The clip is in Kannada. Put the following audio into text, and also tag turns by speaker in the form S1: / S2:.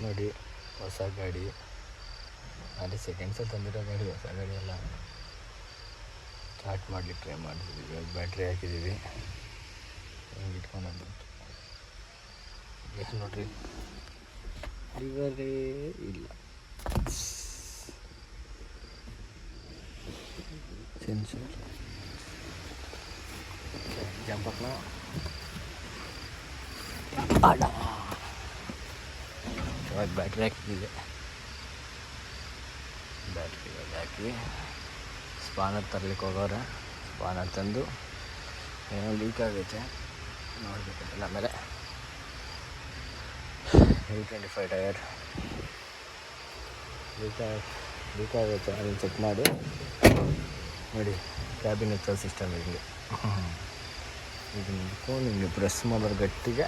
S1: ನೋಡಿ ಹೊಸ ಗಾಡಿ, ಅಲ್ಲಿ ಸೆಕೆಂಡ್ಸಲ್ಲಿ ತಂದಿರೋ ಗಾಡಿ, ಹೊಸ ಗಾಡಿ ಎಲ್ಲ ಸ್ಟಾರ್ಟ್ ಮಾಡಲಿಕ್ಕೆ ಟ್ರೈ ಮಾಡ್ತಿದ್ದೀವಿ. ಇವಾಗ ಬ್ಯಾಟ್ರಿ ಹಾಕಿದ್ದೀವಿ, ಹಿಂಗೆ ಇಟ್ಕೊಂಡು ಎಷ್ಟು ನೋಡ್ರಿ, ಲಿವರೇ ಇಲ್ಲ, ಸೆನ್ಸರ್ ಜಂಪಪ್ನ ಆಡ. ಇವಾಗ ಬ್ಯಾಟ್ರಿ ಹಾಕಿದ್ದೀವಿ, ಬ್ಯಾಟ್ರಿ ಹಾಕಿ ಸ್ಪಾನರ್ ತರಲಿಕ್ಕೆ ಹೋಗೋರೆ. ಸ್ಪಾನರ್ ತಂದು ಏನೋ ಲೀಕ್ ಆಗೈತೆ ನೋಡಬೇಕಂತಲ್ಲ. ಆಮೇಲೆ E25 ಟಯರ್ ಲೀಕ್ ಆಗೈತೆ, ಅದನ್ನು ಚೆಕ್ ಮಾಡಿ ನೋಡಿ. ಕ್ಯಾಬಿನ್ ಎತ್ತೋ ಸಿಸ್ಟಮ್ ಹಿಂಗೆ ಇದನ್ನು ಹಿಡ್ಕೊಂಡು ಹಿಂಗೆ ಪ್ರೆಸ್ ಮಾಡೋರು ಗಟ್ಟಿಗೆ